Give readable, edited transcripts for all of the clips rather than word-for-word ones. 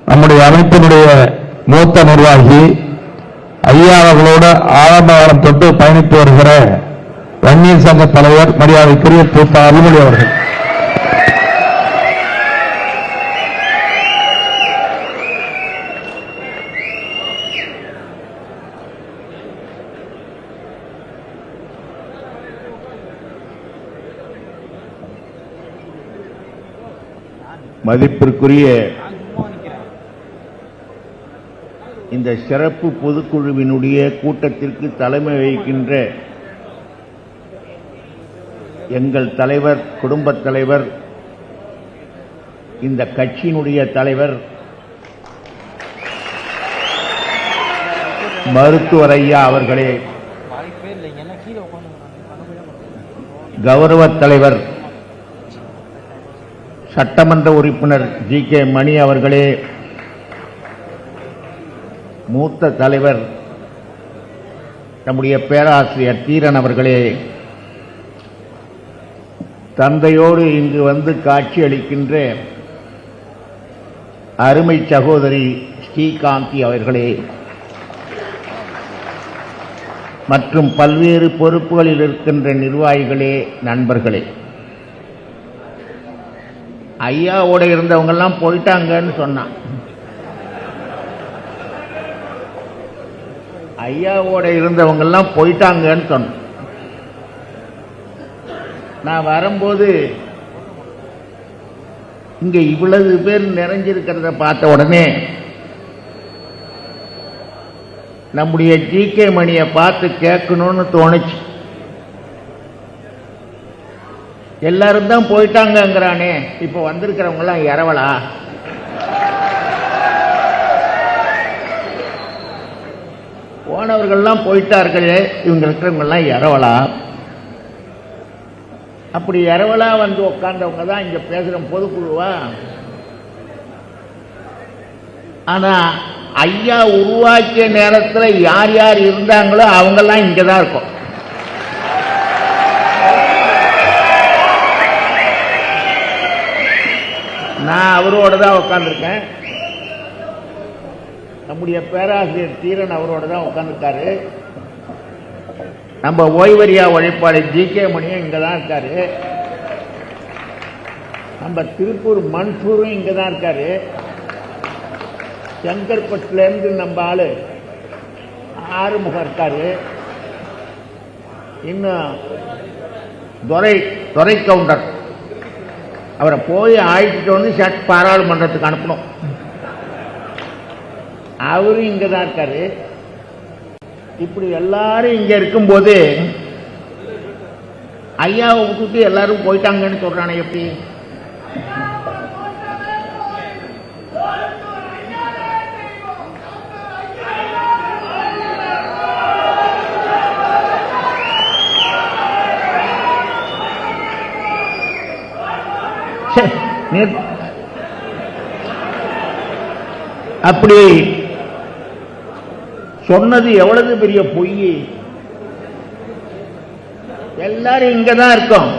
நம்முடைய அமைப்பினுடைய மூத்த நிர்வாகி ஐயா அவர்களோடு ஆரம்ப காலம் தொட்டு பயணித்து வருகிற வன்னியர் சங்க தலைவர் மரியாதைக்குரிய பூத்தா அருள்மொழி அவர்கள். மதிப்பிற்குரிய இந்த சிறப்பு பொதுக்குழுவினுடைய கூட்டத்திற்கு தலைமை வகிக்கின்ற எங்கள் தலைவர், குடும்பத் தலைவர், இந்த கட்சியினுடைய தலைவர் மருத்துவர் ஐயா அவர்களே, கௌரவ தலைவர் சட்டமன்ற உறுப்பினர் ஜி.கே. மணி அவர்களே, மூத்த தலைவர் நம்முடைய பேராசிரியர் தீரன் அவர்களே, தந்தையோடு இங்கு வந்து காட்சி அளிக்கின்ற அருமை சகோதரி ஸ்ரீகாந்தி அவர்களே, மற்றும் பல்வேறு பொறுப்புகளில் இருக்கின்ற நிர்வாகிகளே, நண்பர்களே, ஐயாவோட இருந்தவங்கெல்லாம் போயிட்டாங்கன்னு சொன்னான். ஐயாவோட இருந்தவங்கெல்லாம் போயிட்டாங்கன்னு சொன்ன. நான் வரும்போது இங்க இவ்வளவு பேர் நிறைஞ்சிருக்கிறத பார்த்த உடனே நம்முடைய ஜி.கே. மணியை பார்த்து கேட்கணும்னு தோணுச்சு. எல்லாரும் தான் போயிட்டாங்கிறானே, இப்ப வந்திருக்கிறவங்க எல்லாம் இரவலா? போனவர்கள்லாம் போயிட்டார்களே, இவங்க இருக்கிறவங்க எல்லாம் இரவலா? அப்படி இரவலா வந்து உட்கார்ந்தவங்க தான் இங்க பேசுற பொதுக்குழுவா? ஆனா ஐயா உருவாக்கிய நேரத்தில் யார் யார் இருந்தாங்களோ அவங்கெல்லாம் இங்கதான் இருக்கும். நான் அவரோட தான் உட்கார்ந்துருக்கேன். நம்முடைய பேராசிரியர் தீரன் அவரோட தான் உட்கார்ந்துருக்காரு. நம்ம ஓய்வறியா உழைப்பாளர் ஜி.கே. மணியும் இங்க தான் இருக்காரு. நம்ம திருப்பூர் மன்சூரும் இங்க தான் இருக்காரு. செங்கற்பட்டுல இருந்து நம்ம ஆளு ஆறுமுகம் இருக்காரு. இன்னும் துரை கவுண்டர், அவரை போய் ஆயிட்டு வந்து பாராளுமன்றத்துக்கு அனுப்பணும். அவரும் இங்க தான் இருக்காரு. இப்படி எல்லாரும் இங்க இருக்கும்போது ஐயாவை விட்டுட்டு எல்லாரும் போயிட்டாங்கன்னு சொல்றானே எப்படி? அப்படி சொன்னது எவ்வளவு பெரிய பொய்! எல்லாரும் இங்கதான் இருக்கோம்.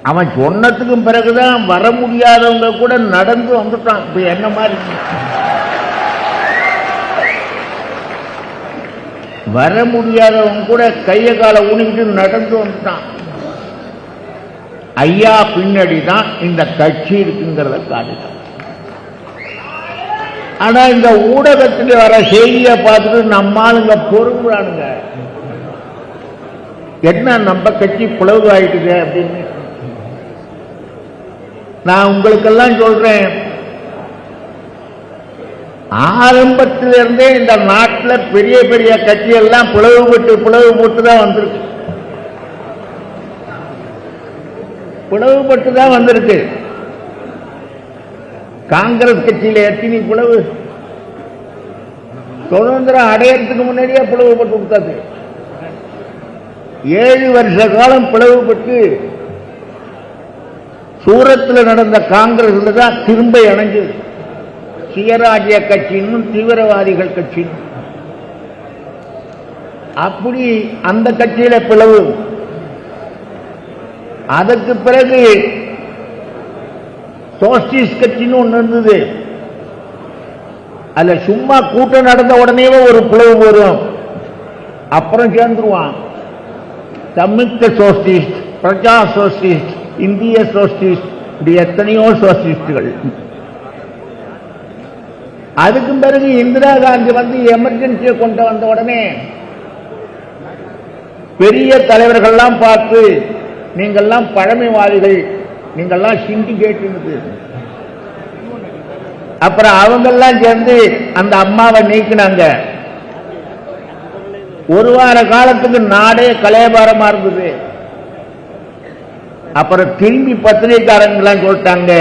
அவன் சொன்னதுக்கும் பிறகுதான் வர முடியாதவங்க கூட நடந்து வந்துட்டான். இப்ப என்ன மாதிரி வர முடியாதவங்க கூட கைய காலை ஊனிக்கிட்டு நடந்து வந்துட்டான். ஐயா பின்னாடி தான் இந்த கட்சி இருக்குங்கிறத காட்டுதான். ஆனா இந்த ஊடகத்தில் வர செய்தியை பார்த்துட்டு நம்மாளுங்க பொறுப்புறானுங்க, என்ன நம்ம கட்சி பிளவு ஆயிட்டுது அப்படின்னு. நான் உங்களுக்கெல்லாம் சொல்றேன், ஆரம்பத்திலிருந்தே இந்த நாட்டில் பெரிய பெரிய கட்சியெல்லாம் பிளவுபட்டு தான் வந்திருக்கு. பிளவுபட்டு தான் வந்திருக்கு. காங்கிரஸ் கட்சியில எத்தனை பிளவு? சுதந்திரம் அடையறதுக்கு முன்னாடியே பிளவுபட்டு கொடுத்தாது. 7 வருஷ காலம் பிளவுபட்டு சூரத்தில் நடந்த காங்கிரஸ்ல தான் திரும்ப இணைஞ்சது. சுயராஜ்ய கட்சின்னு தீவிரவாதிகள் கட்சி. அப்படி அந்த கட்சியில பிளவு. அதற்கு பிறகு சோசியலிஸ்ட் கட்சின்னு ஒன்று இருந்தது. அல்ல சும்மா கூட்டம் நடந்த உடனே ஒரு பிளவு வரும், அப்புறம் சேர்ந்துருவான். சம்யுக்த சோசியலிஸ்ட், பிரஜா சோசியலிஸ்ட், இந்திய சோசியலிஸ்ட், இப்படி எத்தனையோ சோசியலிஸ்டுகள். அதுக்கு பிறகு இந்திரா காந்தி வந்து எமர்ஜென்சியை கொண்டு வந்த உடனே பெரிய தலைவர்கள்லாம் பார்த்து, நீங்கள்லாம் பழமைவாதிகள், நீங்கள்லாம் சிண்டிகேட். அப்புறம் அவங்கெல்லாம் சேர்ந்து அந்த அம்மாவை நீக்கினாங்க. ஒரு வார காலத்துக்கு நாடே கலையபாரமா இருந்தது. அப்புறம் திரும்பி பத்திரிகைக்காரங்கெல்லாம் சொல்லிட்டாங்க,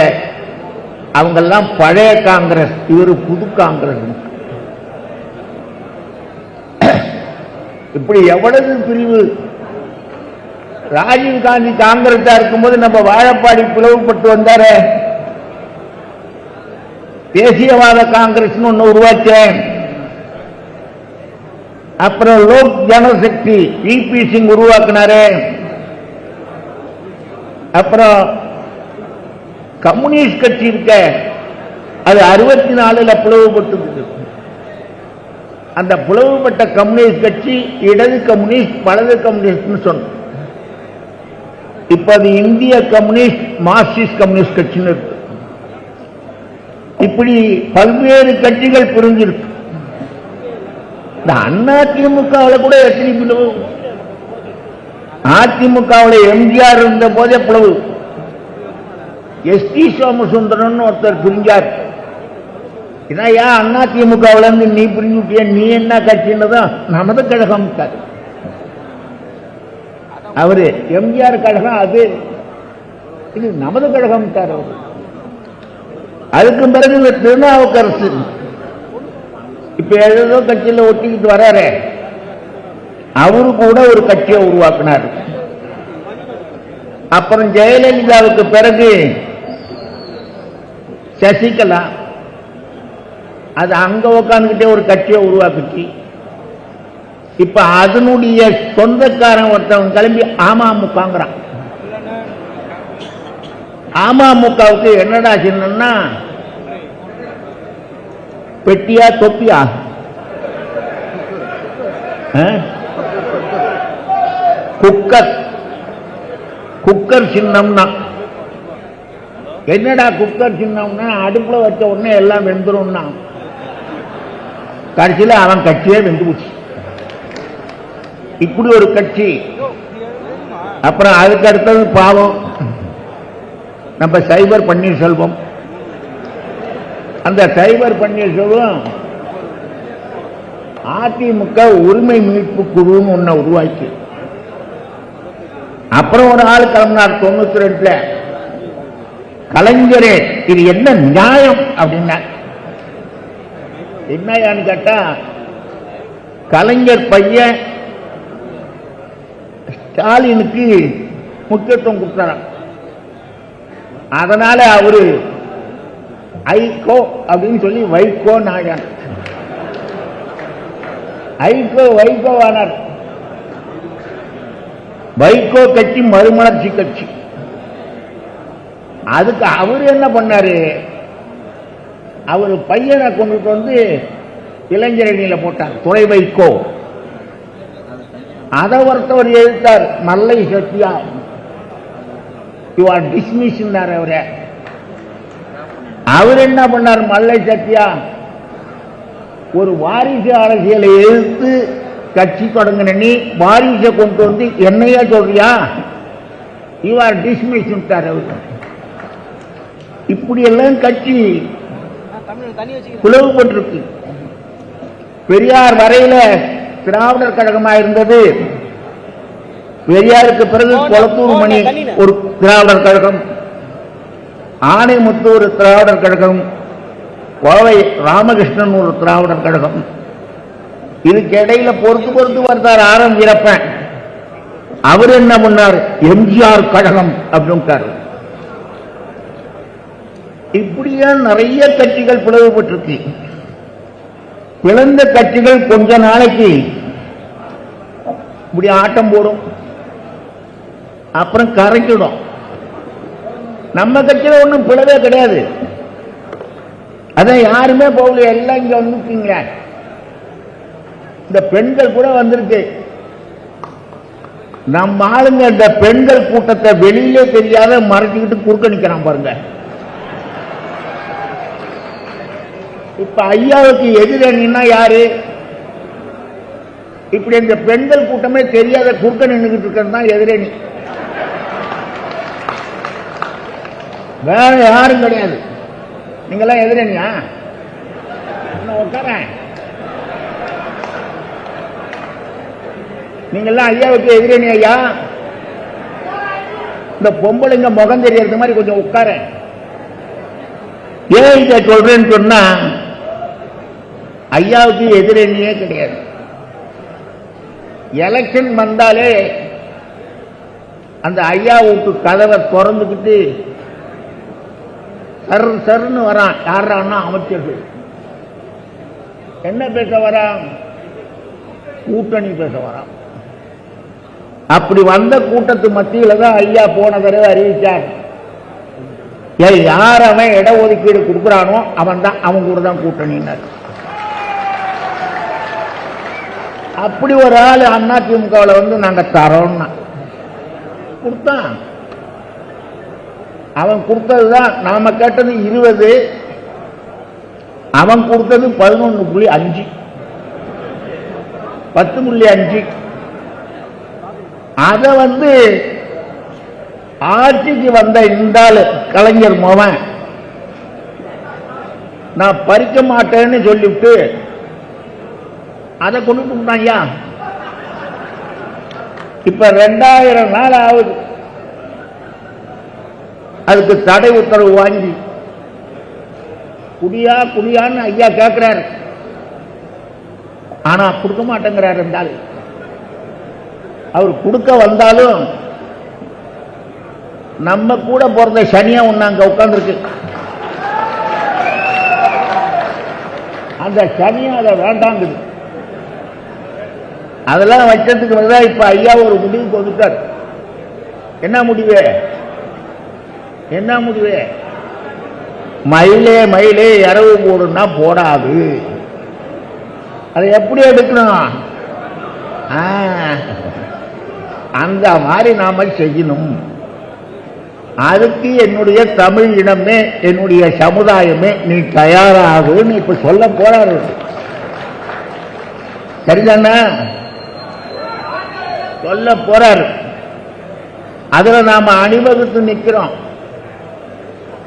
அவங்கெல்லாம் பழைய காங்கிரஸ், இவரு புது காங்கிரஸ். இப்படி எவ்வளவு பிரிவு. ராஜீவ் காந்தி காங்கிரஸா இருக்கும்போது நம்ம வாழப்பாடி பிளவுபட்டு வந்தாரு. தேசியவாத காங்கிரஸ் ஒன்னு உருவாச்சேன். அப்புறம் லோக் ஜனசக்தி விபி சிங் உருவாக்கினாரு. அப்புறம் கம்யூனிஸ்ட் கட்சி இருக்க, அது 64 பிளவுபட்டு. அந்த பிளவுபட்ட கம்யூனிஸ்ட் கட்சி இடது கம்யூனிஸ்ட், வலது கம்யூனிஸ்ட் சொன்ன. இப்ப அது இந்திய கம்யூனிஸ்ட், மார்க்சிஸ்ட் கம்யூனிஸ்ட் கட்சின்னு இருக்கு. இப்படி பல்வேறு கட்சிகள் புரிஞ்சிருக்கு. இந்த அதிமுகவில் கூட எத்தனை பிளவு. அதிமுகவில் எம்ஜிஆர் இருந்த போதே பிளவு. எஸ்.டி. சோமசுந்தரன் ஒருத்தர் பிரிஞ்சார். ஏன் அதிமுகவில் இருந்து நீ பிரிஞ்சு விட்டிய, நீ என்ன கட்சின்னதான் நமது கழகம். அவரு எம்ஜிஆர் கழகம், அது இது நமது கழகம். அவரு அதுக்கு பிறகு திருநாவுக்கரசு இப்ப ஏதோ கட்சியில் ஒட்டிக்கிட்டு வர்றாரு. அவரு கூட ஒரு கட்சியை உருவாக்கினார். அப்புறம் ஜெயலலிதாவுக்கு பிறகு சசிகலா, அது அங்க உட்காந்துக்கிட்டே ஒரு கட்சியை உருவாக்குச்சு. இப்ப அதனுடைய சொந்தக்காரன் ஒருத்தவன் கிளம்பி அமமுகங்கிறான். அமமுகவுக்கு என்னடா சின்னம்னா பெட்டியா தொப்பியா? குக்கர். குக்கர் சின்னம்னா என்னடா குக்கர் சின்னம்னா அடுப்புல வச்ச உடனே எல்லாம் வெந்துரும்னா. கடைசியில் அவன் கட்சியே வெந்து போச்சு. இப்படி ஒரு கட்சி. அப்புறம் அதுக்கு அடுத்தது பாவம் நம்ம சைபர் பன்னீர்செல்வம். அந்த சைபர் பன்னீர்செல்வம் அதிமுக உரிமை மீட்பு குழுன்னு ஒன்ன உருவாக்கி, அப்புறம் ஒரு ஆள் கிளம்பினார் 92. கலைஞரே இது என்ன நியாயம் அப்படின்னா, என்னன்னு கேட்டா, கலைஞர் பையன் ஸ்டாலினுக்கு முக்கியத்துவம் கொடுத்தாராம். அதனால அவரு ஐகோ அப்படின்னு சொல்லி வைகோ நாயான். ஐகோ வைகோவானார். வைகோ கட்சி மறுமலர்ச்சி கட்சி. அதுக்கு அவரு என்ன பண்ணாரு, அவரு பையனை கொண்டுட்டு வந்து இளைஞரணியில போட்டார், துறை வைகோ. அதை ஒருத்தவர் எழுத்தார், மல்லை சத்யா, யூ ஆர் டிஸ்மிஸ். அவரு அவர் என்ன பண்ணார், மல்லை சத்யா ஒரு வாரிசு அரசியலை எதிர்த்து கட்சி தொடங்கின நீ வாரிசை கொண்டு வந்து என்னையா சொல்றியா, யூ ஆர் டிஸ்மிஸ். அவரு இப்படி எல்லாம் கட்சி பிளவுபட்டிருக்கு. பெரியார் வரையில திராவிடர் கழகமா இருந்தது. பெரியாருக்கு பிறகு கொளத்தூர் மணி ஒரு திராவிடர் கழகம், ஆணைமுத்து ஒரு திராவிடர் கழகம், கோவை ராமகிருஷ்ணன் ஒரு திராவிடர் கழகம். இதுக்கு இடையில பொறுத்து வந்தார் ஆர்.எம். வீரப்பன். அவர் என்ன பண்ணார், எம்ஜிஆர் கழகம் அப்படின்ட்டார். இப்படியே நிறைய கட்சிகள் பிளவுபட்டிருக்கு. பிளந்த கட்சிகள் கொஞ்ச நாளைக்கு இப்படி ஆட்டம் போடும், அப்புறம் கரைக்கிடும். நம்ம கட்சியில ஒன்றும் பிளவே கிடையாது. அதான் யாருமே போகல, எல்லாம் இங்க வந்துருக்கீங்களா. இந்த பெண்கள் கூட வந்திருக்கு. நம்ம ஆளுங்க இந்த பெண்கள் கூட்டத்தை வெளியிலே தெரியாத மறைச்சிக்கிட்டு குறுக்க நிக்கிறான் பாருங்க. இப்ப ஐயாவுக்கு எதிரணின்னா யாரு? இப்படி இந்த பெண்கள் கூட்டமே தெரியாத குறுக்க நின்றுகிட்டு இருக்கிறது தான் எதிரணி, வேற யாரும் கிடையாது. நீங்கெல்லாம் எதிரணியா? உட்கார, நீங்கெல்லாம் ஐயாவுக்கு எதிரணி. ஐயா, இந்த பொம்பளைங்க முகம் தெரியறது மாதிரி கொஞ்சம் உட்கார. ஏன் இதை சொல்றேன்னு சொன்னா, ஐயாவுக்கு எதிரணியே கிடையாது. எலெக்ஷன் வந்தாலே அந்த ஐயா வீட்டு கதவை திறந்துக்கிட்டு சர் சர்ன்னு வரான். யாரான்னா அமைச்சர்கள். என்ன பேச வரான்? கூட்டணி பேச வரான். அப்படி வந்த கூட்டத்து மத்தியில தான் ஐயா போன தடவை அறிவிச்சார், யார் அவன் இடஒதுக்கீடு கொடுக்குறானோ அவன் தான், அவன் கூட தான் கூட்டணினார். அப்படி ஒரு ஆள் அதிமுகவில் வந்து நாங்க தரோம்னா கொடுத்தான். அவன் கொடுத்ததுதான் நாம கேட்டது 20, அவன் கொடுத்தது 11.5, 10.5. அத வந்து ஆட்சிக்கு வந்த இந்த கலைஞர் மோகன் நான் பறிக்க மாட்டேன்னு சொல்லிவிட்டு அதை கொண்டு ஐயா. இப்ப 2000 நாள் ஆகுது அதுக்கு தடை உத்தரவு வாங்கி. குடியா குடியான்னு ஐயா கேட்கிறாரு, ஆனா கொடுக்க மாட்டேங்கிறார். என்றால் அவர் கொடுக்க வந்தாலும் நம்ம கூட பிறந்த சனியா ஒண்ணு அங்க உட்கார்ந்துருக்கு. அந்த சனியா அதை வேண்டாங்குது. அதெல்லாம் வச்சதுக்கு தான் இப்ப ஐயா ஒரு முடிவுக்கு வந்துட்டார். என்ன முடிவு? என்ன முடிவு? மயிலே மயிலே இரவு போடுன்னா போடாது. அதை எப்படி எடுக்கணும்? அந்த மாதிரி நாம செய்யணும். அதுக்கு என்னுடைய தமிழ் இனமே, என்னுடைய சமுதாயமே நீ தயாராகுன்னு இப்ப சொல்ல போறாரு. சரிதானே? சொல்ல போறாரு. அதுல நாம அணிவகுத்து நிக்கிறோம்.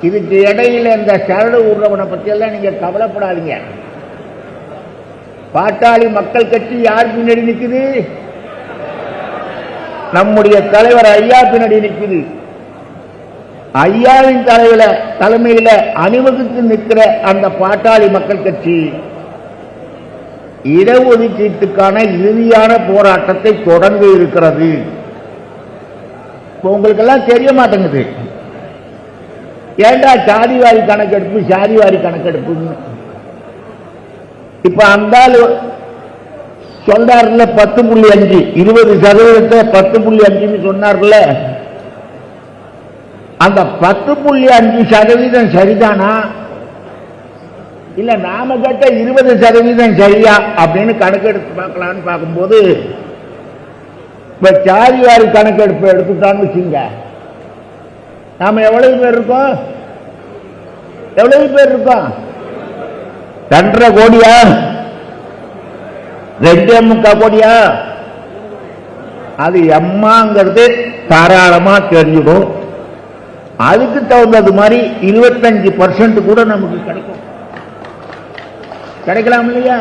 இதுக்கு இடையில இந்த சரடு உறவனை பத்தி எல்லாம் நீங்க கவலைப்படாதீங்க. பாட்டாளி மக்கள் கட்சி யார் பின்னாடி நிக்குது? நம்முடைய தலைவர் ஐயா பின்னாடி நிக்குது. ஐயாவின் தலைமையில அணிவகுத்து நிற்கிற அந்த பாட்டாளி மக்கள் கட்சி இடஒதுக்கீட்டுக்கான இறுதியான போராட்டத்தை தொடங்க இருக்கிறது. உங்களுக்கு எல்லாம் தெரிய மாட்டேங்குது. ஏண்டா சாதிவாரி கணக்கெடுப்பு சாதிவாரி கணக்கெடுப்பு? இப்ப அந்த சொல்றாருல 10.5, 20% 10.5 சொன்னார்ல, அந்த 10.5% சரிதானா இல்ல நாம கேட்ட 20% சரியா அப்படின்னு கணக்கெடுத்து பார்க்கலான்னு பார்க்கும்போது, இப்ப சாதிவாரி கணக்கெடுப்பு எடுத்துட்டான்னு வச்சுங்க, நாம எவ்வளவு பேர் இருக்கோம்? எவ்வளவு பேர் இருக்கோம்? 2.5 கோடியா? 2.25 கோடியா? அது எம்மாங்கிறது தாராளமா தெரிஞ்சிடும். அதுக்கு தகுந்தது மாதிரி 25% கூட நமக்கு கிடைக்கும். கிடைக்கலாம் இல்லையா?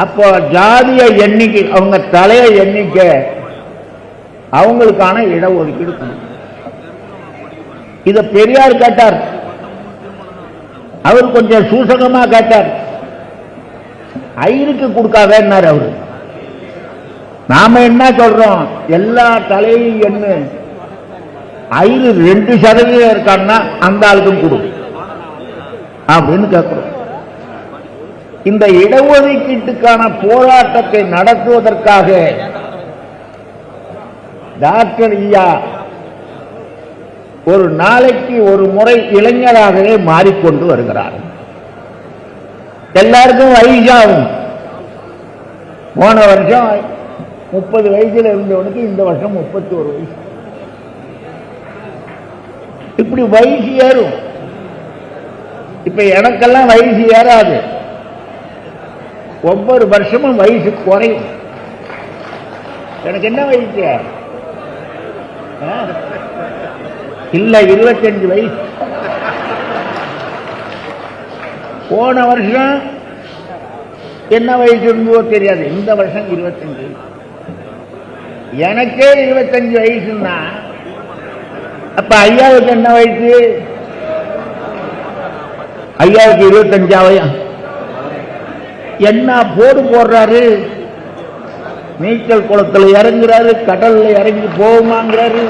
அப்போ ஜாதிய எண்ணிக்கை, அவங்க தலைய எண்ணிக்கை, அவங்களுக்கான இடஒதுக்கீடு. இத பெரியார் கேட்டார். அவர் கொஞ்சம் சூசகமா கேட்டார். ஐருக்கு கொடுக்காதன்னார் அவரு. நாம என்ன சொல்றோம்? எல்லா தலையும் என்ன ஐரு 2% இருக்கான்னா அந்த ஆளுக்கும் கொடு அப்படின்னு கேட்கிறோம். இந்த இடஒதுக்கீட்டுக்கான போராட்டத்தை நடத்துவதற்காக டாக்டர் ஐயா ஒரு நாளைக்கு ஒரு முறை இளைஞராகவே மாறிக்கொண்டு வருகிறார். எல்லாருக்கும் வயசாகும். போன வருஷம் 30 வயசுல இருந்தவனுக்கு இந்த வருஷம் 31 வயசு. இப்படி வயசு ஏறும். இப்ப எனக்கெல்லாம் வயசு ஏறாது, ஒவ்வொரு வருஷமும் வயசு குறையும். எனக்கு என்ன வயசு? இல்ல 25 வயசு. போன வருஷம் என்ன வயசு இருந்தோ தெரியாது, இந்த வருஷம் 25. எனக்கே 25 வயசுன்னா அப்ப ஐயாவுக்கு என்ன வயசு? ஐயாவுக்கு 25. என்ன போடு போடுறாரு, நீச்சல் குளத்துல இறங்குறாரு, கடல்ல இறங்கி போகுமாங்கிறாரு.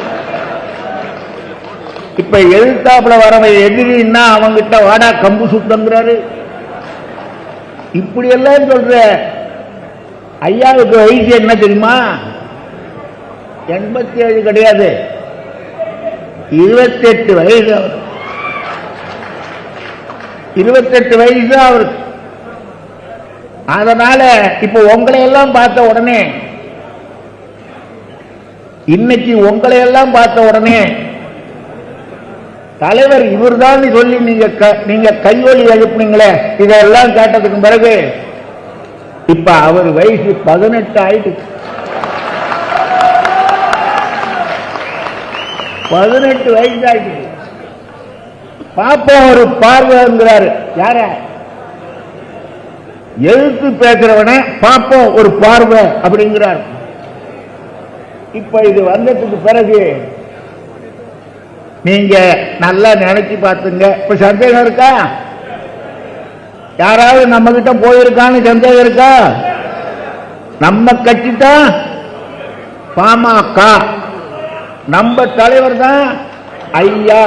இப்ப எழுத்தாப்புல வரவை எதிரின்னா அவங்கிட்ட வாடா கம்பு சுத்தங்கிறாரு. இப்படி எல்லாம் சொல்ற. ஐயாவுக்கு வயசு என்ன தெரியுமா? 87 கிடையாது, 28 வயசு. 28 வயசு அவருக்கு. அதனால இப்ப உங்களை எல்லாம் பார்த்த உடனே, இன்னைக்கு உங்களை எல்லாம் பார்த்த உடனே தலைவர் இவர்தான் சொல்லி நீங்க கையொலி எழுப்புனீங்களே, இதெல்லாம் கேட்டதுக்கு பிறகு இப்ப அவர் வயசு 18 ஆயிட்டு. 18 வயசு ஆயிட்டு. பாப்போம் ஒரு பார்வைங்கிறாரு. யார? எழுத்து பேசுறவன பாப்போம் ஒரு பார்வை அப்படிங்கிறார். இப்ப இது வந்ததுக்கு பிறகு நீங்க நல்லா நினைச்சு பார்த்துங்க. இப்ப சந்தேகம் இருக்கா? யாராவது நம்ம கிட்ட போயிருக்கான்னு சந்தேகம் இருக்கா? நம்ம கட்சி தான் பாமக, நம்ம தலைவர் தான் ஐயா.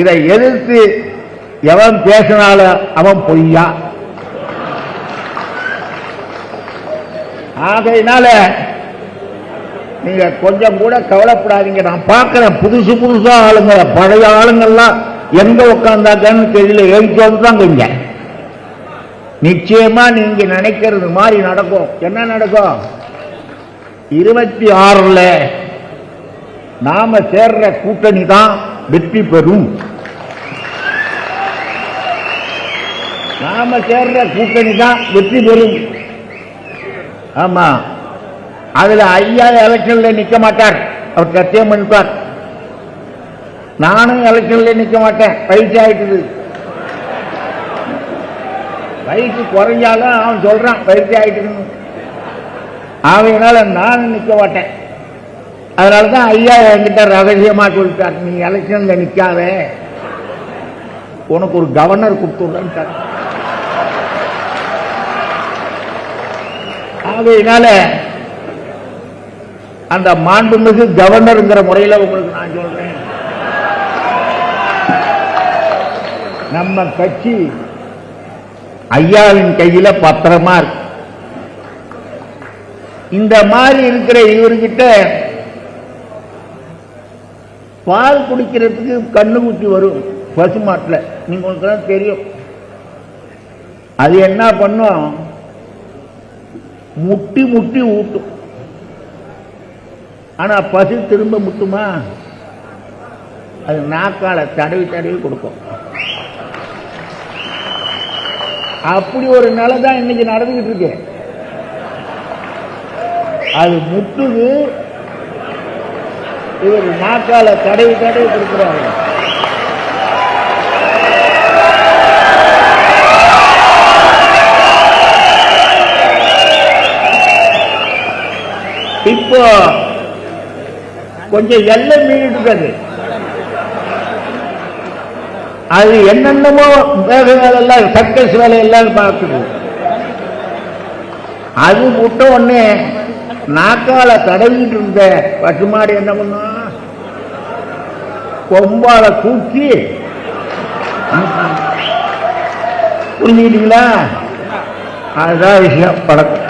இதை எதிர்த்து எவன் பேசினாலும் அவன் பொய்யா. ஆகையினால நீங்க கொஞ்சம் கூட கவலைப்படாதீங்க. நான் பார்க்கிறேன் புதுசு புதுசா ஆளுங்க, பழைய ஆளுங்கள்லாம் எங்க உட்கார்ந்தாக்கன்னு தெரியல, எழுந்து இங்க. நிச்சயமா நீங்க நினைக்கிறது மாதிரி நடக்கும். என்ன நடக்கும்? 26ல நாம சேர்ற கூட்டணி தான் வெற்றி பெறும். நாம சேர்ற கூட்டணி தான் வெற்றி பெறும். ஆமா, அதுல ஐயா எலெக்ஷன்ல நிக்க மாட்டார், அவர் சத்தியம் பண்ணிப்பார். நானும் எலெக்ஷன்ல நிக்க மாட்டேன், வயசு ஆயிட்டுது. வயசு குறைஞ்சாலும் அவன் சொல்றான் வயசு ஆயிட்டுன்னு. அவனால நானும் நிக்க மாட்டேன். அதனாலதான் ஐயா என்கிட்ட ரகசியமா சொல்லிட்டார், நீ எலெக்ஷன்ல நிக்காத, உனக்கு ஒரு கவர்னர் கொடுத்துடுறான். ஆகையினால அந்த மாண்புமிகு கவர்னர்ங்கிற முறையில் உங்களுக்கு நான் சொல்றேன், நம்ம கட்சி ஐயாவின் கையில பத்திரமா இருக்கு. இந்த மாதிரி இருக்கிற இவர்கிட்ட பால் குடிக்கிறதுக்கு கண்ணுக்குட்டி வரும் பசுமாட்டில், நீங்க உங்களுக்கு தெரியும். அது என்ன பண்ணும்? முட்டி முட்டி ஊட்டும். ஆனா பசு திரும்ப முட்டுமா? அது நாக்கால தடவி தடவி கொடுக்கும். அப்படி ஒரு நிலை தான் இன்னைக்கு நடந்துகிட்டு இருக்கு. அது முட்டுது, இவர் நாக்கால தடவி தடவி கொடுக்கிறாங்க. இப்போ கொஞ்சம் எல்லை மீறிட்டு அது என்னென்னமோ வேலையெல்லாம் சர்க்கஸ் வேலையெல்லாம் பார்க்குது. அது விட்ட உடனே நாக்கால தடவிட்டு இருந்த பசுமாடு என்ன பண்ணும்? கொம்பால தூக்கி, புரிஞ்சுக்கிட்டீங்களா? அதுதான் விஷயம் பழக்கம்.